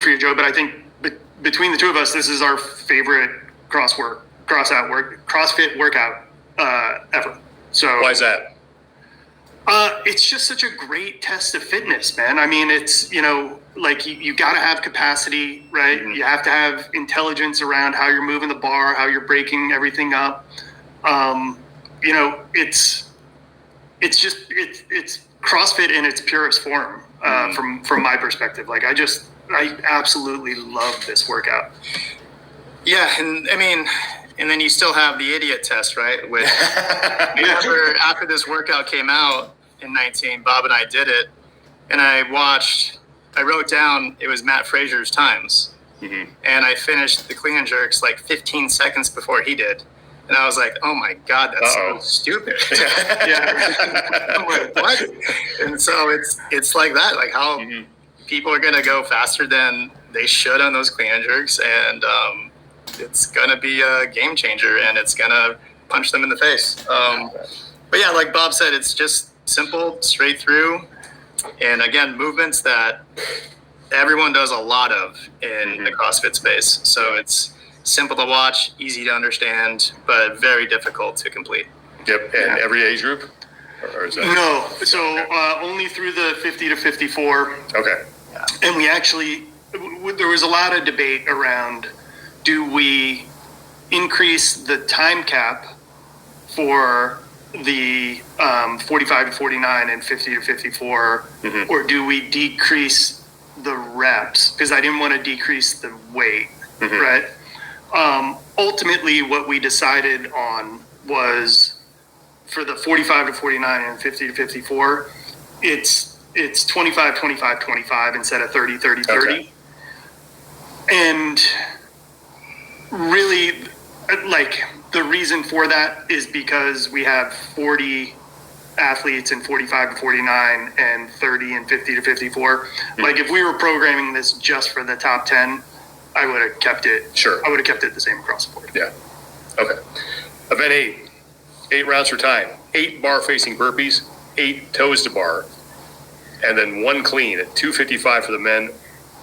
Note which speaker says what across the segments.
Speaker 1: for you, Joe, but I think between the two of us, this is our favorite CrossFit workout ever. So
Speaker 2: why is that?
Speaker 1: It's just such a great test of fitness, man. I mean, it's, like you got to have capacity, right? Mm-hmm. You have to have intelligence around how you're moving the bar, how you're breaking everything up. It's CrossFit in its purest form, from my perspective. Like, I absolutely love this workout.
Speaker 3: Yeah, and I mean, and then you still have the idiot test, right? With after this workout came out in 19, Bob and I did it, and I wrote down, it was Matt Fraser's times, and I finished the clean and jerks like 15 seconds before he did. And I was like, oh my God, that's so stupid. I'm like, what? And so it's like that, like how people are going to go faster than they should on those clean and jerks. And it's going to be a game changer, and it's going to punch them in the face. But yeah, like Bob said, it's just simple, straight through. And again, movements that everyone does a lot of in the CrossFit space. So it's simple to watch, easy to understand, but very difficult to complete.
Speaker 2: Yep. And every age group? Or is that...
Speaker 1: No. So only through the 50 to 54.
Speaker 2: Okay.
Speaker 1: And we actually, there was a lot of debate around, do we increase the time cap for the 45 to 49 and 50 to 54, or do we decrease the reps? Because I didn't want to decrease the weight, right? Ultimately, what we decided on was for the 45 to 49 and 50 to 54, it's 25, 25, 25 instead of 30, 30, 30. Okay. And really, like, the reason for that is because we have 40 athletes in 45 to 49 and 30 and 50 to 54. Like, if we were programming this just for the top 10, I would have kept it.
Speaker 2: Sure.
Speaker 1: I would have kept it the same across the board.
Speaker 2: Yeah. Okay. Event 8 rounds for time, 8 bar facing burpees, 8 toes to bar, and then 1 clean at 255 for the men,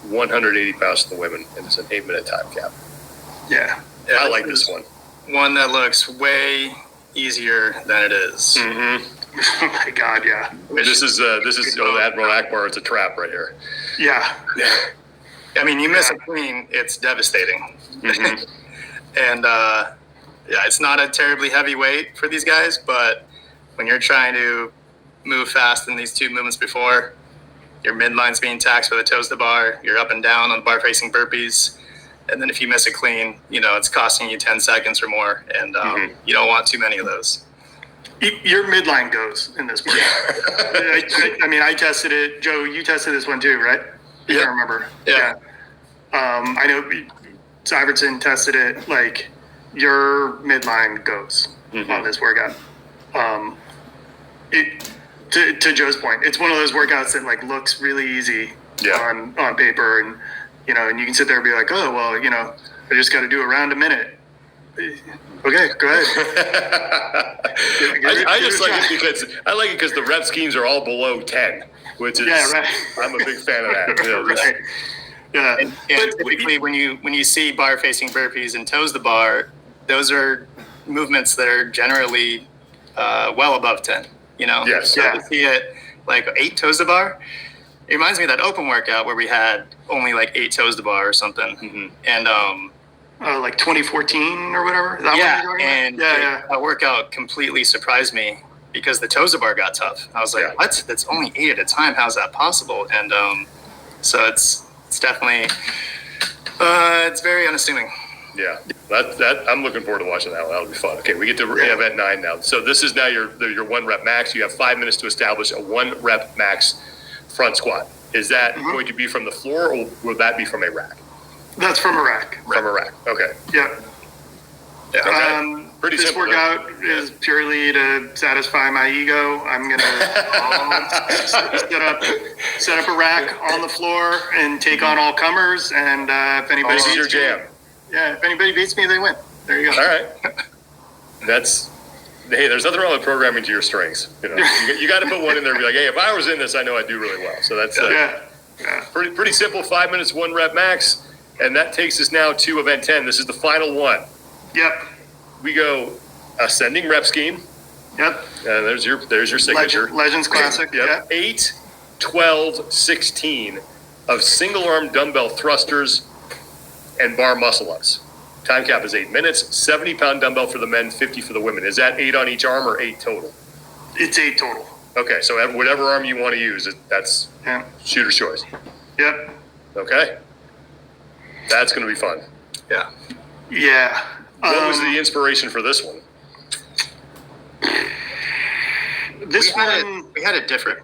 Speaker 2: 180 pounds for the women, and it's an 8-minute time cap.
Speaker 1: Yeah.
Speaker 2: I like this one.
Speaker 3: One that looks way easier than it is.
Speaker 1: Oh my God, yeah.
Speaker 2: This is Admiral Akbar. It's a trap right here.
Speaker 1: Yeah.
Speaker 3: I mean, you miss a clean, it's devastating. And it's not a terribly heavy weight for these guys, but when you're trying to move fast in these two movements before, your midline's being taxed by the toes to bar, you're up and down on bar facing burpees, and then if you miss a clean, it's costing you 10 seconds or more, and you don't want too many of those.
Speaker 1: Your midline goes in this one. I mean, I tested it. Joe, you tested this one too, right? I can't remember.
Speaker 3: Yeah.
Speaker 1: I know Syvertson tested it. Like, your midline goes on this workout. To Joe's point, it's one of those workouts that like looks really easy on paper, and and you can sit there and be like, oh well, I just got to do around a minute. Okay, go ahead.
Speaker 2: I just like it because the rep schemes are all below 10, which is I'm a big fan of that.
Speaker 1: Right. Yeah.
Speaker 3: And typically when you see bar facing burpees and toes to bar, those are movements that are generally well above 10.
Speaker 2: Yes.
Speaker 3: So to see it like 8 toes to bar, it reminds me of that open workout where we had only like 8 toes to bar or something. And
Speaker 1: like 2014 or whatever. Is that what you're
Speaker 3: that workout completely surprised me because the toes to bar got tough. I was like, what? That's only 8 at a time. How's that possible? And so it's definitely it's very unassuming.
Speaker 2: Yeah, that I'm looking forward to watching that. That'll be fun. Okay, we get to event 9 now. So this is now your 1 rep max. You have 5 minutes to establish a 1 rep max front squat. Is that going to be from the floor, or will that be from a rack?
Speaker 1: That's from a rack.
Speaker 2: From a rack. Okay.
Speaker 1: Yeah.
Speaker 2: Okay. Pretty
Speaker 1: this
Speaker 2: simple.
Speaker 1: This workout is purely to satisfy my ego. I'm gonna set up a rack on the floor and take on all comers. And if anybody
Speaker 2: this is your jam.
Speaker 1: If anybody beats me, they win. There you go.
Speaker 2: All right. There's nothing wrong with programming to your strengths. You got to put one in there and be like, hey, if I was in this, I know I'd do really well. So that's Pretty simple. 5 minutes, 1 rep max, and that takes us now to event 10. This is the final one.
Speaker 1: Yep.
Speaker 2: We go ascending rep scheme.
Speaker 1: Yep.
Speaker 2: There's your signature.
Speaker 1: Legends Classic.
Speaker 2: Yep. 8, 12, 16 of single arm dumbbell thrusters and bar muscle ups. Time cap is 8 minutes. 70-pound dumbbell for the men, 50 for the women. Is that 8 on each arm or 8 total?
Speaker 1: It's 8 total.
Speaker 2: Okay, so whatever arm you want to use, that's shooter's choice.
Speaker 1: Yep.
Speaker 2: Okay. That's going to be fun.
Speaker 3: Yeah.
Speaker 1: Yeah.
Speaker 2: What was the inspiration for this one?
Speaker 3: We had it different.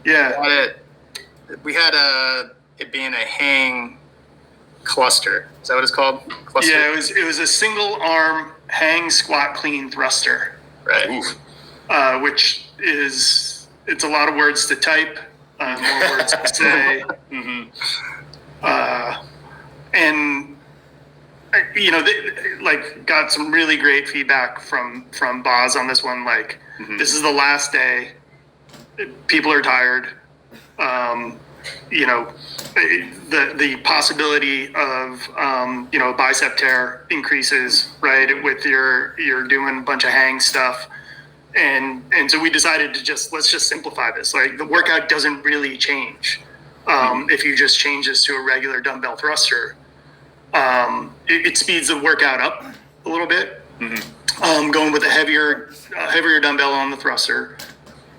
Speaker 1: Yeah.
Speaker 3: We had it being a hang cluster. Is that what it's called? Cluster?
Speaker 1: Yeah, it was a single arm hang squat clean thruster.
Speaker 3: Right.
Speaker 2: Oof.
Speaker 1: Which is, it's a lot of words to type, more words to say. And you know, got some really great feedback from Boz on this one. Like, this is the last day. People are tired. You know, the possibility of you know, bicep tear increases, right? With you're doing a bunch of hang stuff. And so we decided to let's just simplify this. Like, the workout doesn't really change if you just change this to a regular dumbbell thruster. It speeds the workout up a little bit. Going with a heavier dumbbell on the thruster.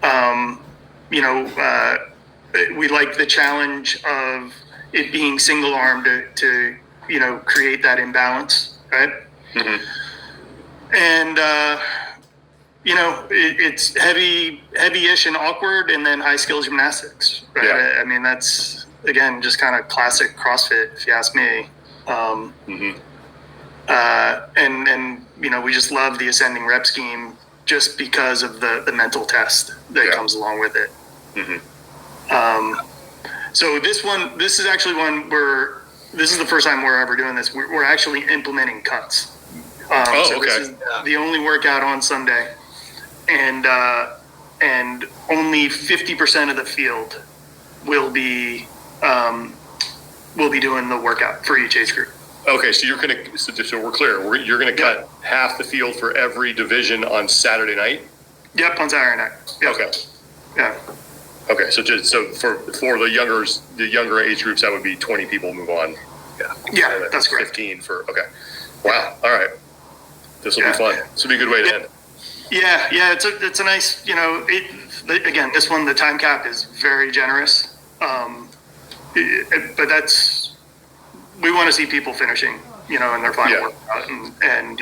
Speaker 1: You know, we like the challenge of it being single arm to you know, create that imbalance, right? And you know, it's heavy-ish and awkward, and then high skill gymnastics, right?
Speaker 2: Yeah.
Speaker 1: I mean, that's, again, just kind of classic CrossFit, if you ask me. And you know, we just love the ascending rep scheme just because of the mental test that comes along with it. So this is actually one where this is the first time we're ever doing this. We're actually implementing cuts. So this is the only workout on Sunday, and only 50% of the field will be doing the workout for each age group.
Speaker 2: Okay, so so we're clear. You're gonna cut half the field for every division on Saturday night.
Speaker 1: Yep, on Saturday night. Yep.
Speaker 2: Okay.
Speaker 1: Yeah.
Speaker 2: Okay, so for the younger age groups, that would be 20 people move on.
Speaker 1: Yeah, that's correct.
Speaker 2: 15 for Wow. All right. This will be fun. This will be a good way to end.
Speaker 1: Yeah. It's a nice, you know. Again, this one, the time cap is very generous. But we want to see people finishing, you know, in their final workout and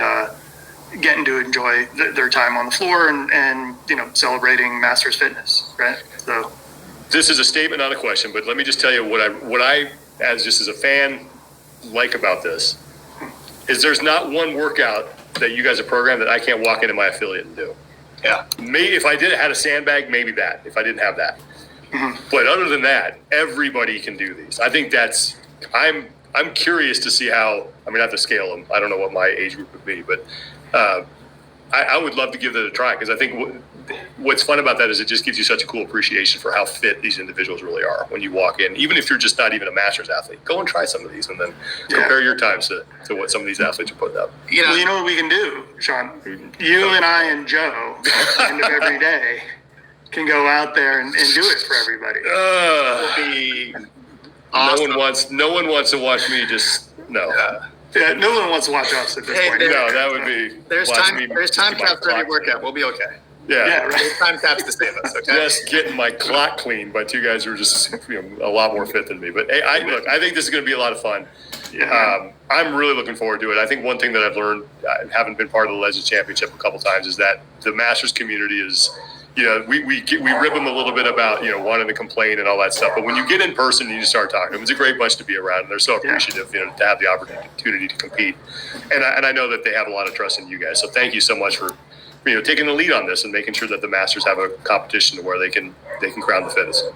Speaker 1: getting to enjoy their time on the floor and you know, celebrating Masters fitness, right? So
Speaker 2: this is a statement, not a question, but let me just tell you what I as a fan like about this is there's not one workout that you guys have programmed that I can't walk into my affiliate and do.
Speaker 3: Yeah.
Speaker 2: Maybe if I had a sandbag, maybe that. If I didn't have that. But other than that, everybody can do these. I think I'm curious to see how, I mean, not to scale them. I don't know what my age group would be, but I would love to give that a try, because I think what's fun about that is it just gives you such a cool appreciation for how fit these individuals really are when you walk in. Even if you're just not even a Masters athlete, go and try some of these and then compare your times to what some of these athletes are putting up.
Speaker 3: You know,
Speaker 1: well, you know what we can do, Sean? You and I and Joe, at the end of every day, can go out there and do it for everybody.
Speaker 3: it'll be awesome.
Speaker 2: No one wants to watch me no.
Speaker 1: Yeah, no one wants to watch us at this point.
Speaker 2: No, that would be.
Speaker 3: There's time cap for every workout. We'll be okay.
Speaker 2: Yeah,
Speaker 1: right.
Speaker 3: There's time caps to save us. Okay.
Speaker 2: Just getting my clock cleaned by two guys who are just a lot more fit than me. But hey, I think this is going to be a lot of fun.
Speaker 1: Yeah.
Speaker 2: I'm really looking forward to it. I think one thing that I've learned, having been part of the Legends Championship a couple times, is that the Masters community is, you know, we rib them a little bit about, you know, wanting to complain and all that stuff. But when you get in person and you start talking to them, it's a great bunch to be around, and they're so appreciative, you know, to have the opportunity to compete. And I know that they have a lot of trust in you guys. So thank you so much for, you know, taking the lead on this and making sure that the Masters have a competition to where they can crown the fittest.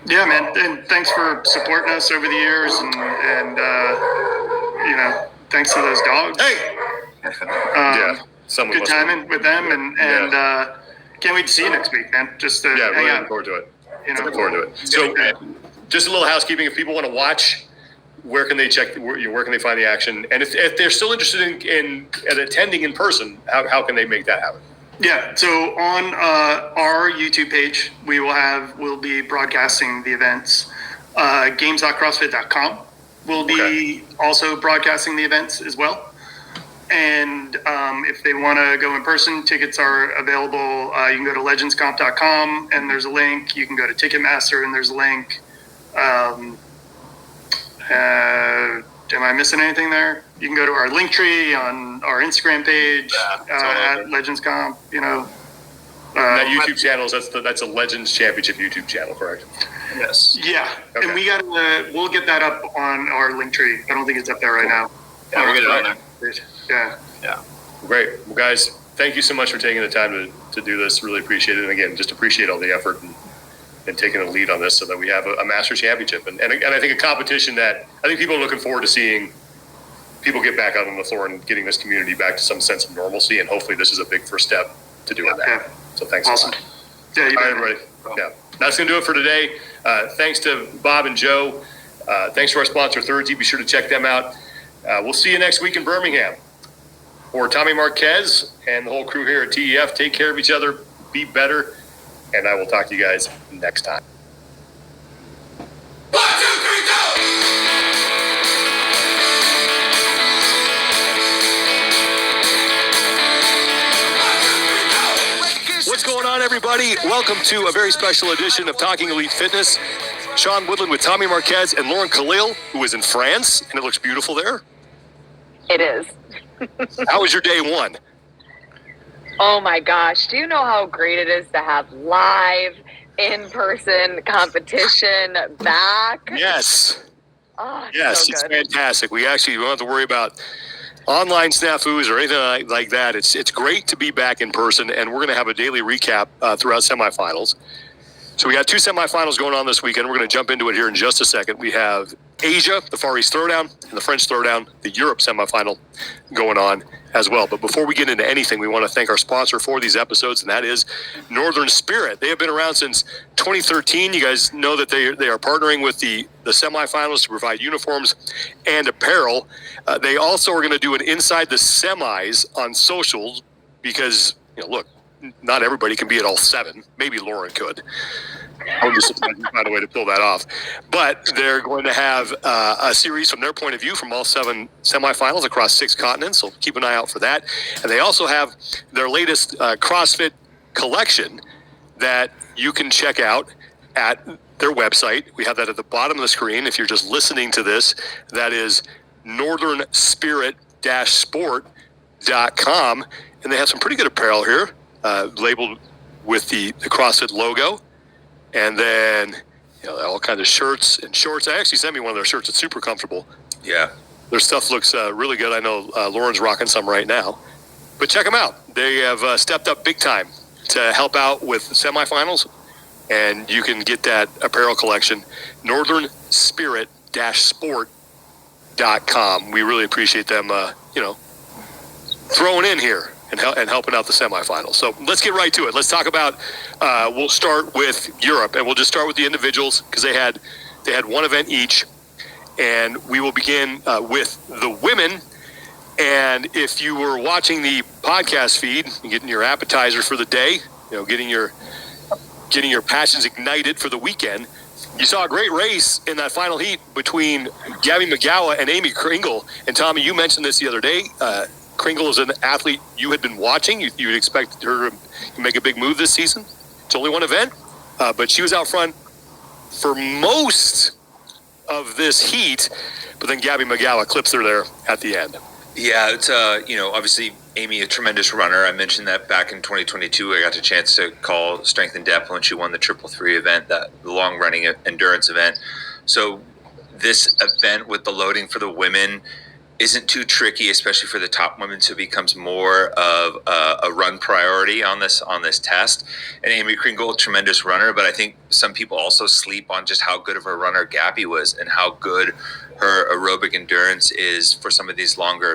Speaker 1: Yeah, man. And thanks for supporting us over the years, and you know, thanks to those dogs.
Speaker 2: Hey.
Speaker 1: Good timing with them, and can't wait to see you next week, man. Just hang
Speaker 2: really
Speaker 1: out.
Speaker 2: looking forward to it.
Speaker 1: You know,
Speaker 2: Looking forward to it. So just a little housekeeping. If people want to watch, where can they check? Where can they find the action? And if they're still interested in attending in person, how can they make that happen?
Speaker 1: Yeah, so on our YouTube page, we'll be broadcasting the events. Games.crossfit.com will be also broadcasting the events as well. And if they want to go in person, tickets are available. You can go to legendscomp.com and there's a link. You can go to Ticketmaster and there's a link. Am I missing anything there? You can go to our link tree on our Instagram page at Legends Comp.
Speaker 2: That YouTube channel, that's a Legends Championship YouTube channel, correct?
Speaker 3: Yes.
Speaker 1: Yeah, okay. And we'll get that up on our link tree. I don't think it's up there right now.
Speaker 3: Yeah, we'll get it on there.
Speaker 1: Yeah.
Speaker 2: Great. Well, guys, thank you so much for taking the time to do this. Really appreciate it. And again, just appreciate all the effort and taking the lead on this so that we have a master championship. And I think a competition that I think people are looking forward to seeing people get back out on the floor and getting this community back to some sense of normalcy. And hopefully this is a big first step to doing that.
Speaker 1: Yeah.
Speaker 2: So thanks
Speaker 1: awesome.
Speaker 2: a lot.
Speaker 1: Yeah,
Speaker 2: all right, everybody. Yeah. That's going to do it for today. Thanks to Bob and Joe. Thanks to our sponsor, Thirdsy. Be sure to check them out. We'll see you next week in Birmingham. For Tommy Marquez and the whole crew here at TEF, take care of each other, be better, and I will talk to you guys next time.
Speaker 4: 1, 2, 3, go!
Speaker 2: What's going on, everybody? Welcome to a very special edition of Talking Elite Fitness. Sean Woodland with Tommy Marquez and Lauren Khalil, who is in France, and it looks beautiful there.
Speaker 5: It is.
Speaker 2: How was your day one?
Speaker 5: Oh my gosh. Do you know how great it is to have live, in-person competition back?
Speaker 2: Yes.
Speaker 5: Oh,
Speaker 2: yes,
Speaker 5: so
Speaker 2: it's
Speaker 5: good.
Speaker 2: fantastic. We don't have to worry about online snafus or anything like that. It's great to be back in person, and we're going to have a daily recap throughout semifinals. So we got 2 semifinals going on this weekend. We're going to jump into it here in just a second. We have Asia, the Far East Throwdown, and the French Throwdown, the Europe semifinal going on as well. But before we get into anything, we want to thank our sponsor for these episodes, and that is Northern Spirit. They have been around since 2013. You guys know that they are partnering with the semifinals to provide uniforms and apparel. They also are going to do an Inside the Semis on socials because, look, not everybody can be at all 7. Maybe Lauren could. I would be surprised to find a way to pull that off. But they're going to have a series from their point of view from all 7 semifinals across 6 continents. So keep an eye out for that. And they also have their latest CrossFit collection that you can check out at their website. We have that at the bottom of the screen. If you're just listening to this, that is northernspirit-sport.com. And they have some pretty good apparel here. Labeled with the CrossFit logo, and then all kinds of shirts and shorts. They actually sent me one of their shirts. It's super comfortable. Yeah, their stuff looks really good. I know Lauren's rocking some right now, but check them out. They have stepped up big time to help out with semifinals, and you can get that apparel collection. northernspirit-sport.com. We really appreciate them, throwing in here and helping out the semifinals. So let's get right to it. Let's talk about, we'll start with Europe, and we'll just start with the individuals because they had one event each, and we will begin with the women. And if you were watching the podcast feed, getting your appetizer for the day, getting your passions ignited for the weekend, you saw a great race in that final heat between Gabby McGowan and Amy Kringle. And Tommy, you mentioned this the other day. Kringle is an athlete you had been watching. You would expect her to make a big move this season. It's only one event, but she was out front for most of this heat. But then Gabby McGowan clips her there at the end.
Speaker 6: Yeah, it's obviously Amy, a tremendous runner. I mentioned that back in 2022, I got a chance to call Strength in Depth when she won the 333 event, the long running endurance event. So this event with the loading for the women isn't too tricky, especially for the top women, so it becomes more of a run priority on this test. And Amy Kringle, tremendous runner, but I think some people also sleep on just how good of a runner Gabby was and how good her aerobic endurance is for some of these longer